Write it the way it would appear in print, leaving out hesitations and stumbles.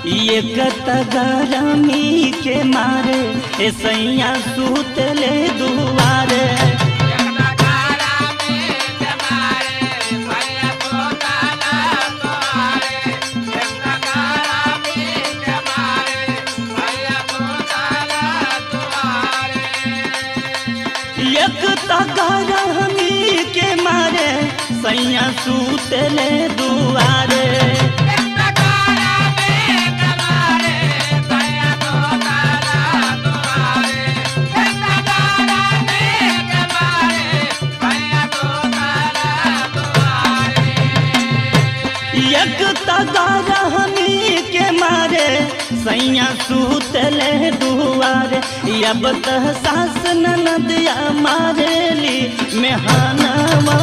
एक गरमी के मारे ए सैया सूतले दुआरे। एक गरमी के मारे सैया सूतले दुआरे। एक गरमी के मारे सैया सूतले दुआरे। अब तह सास ननदिया मारेली मेहनवा।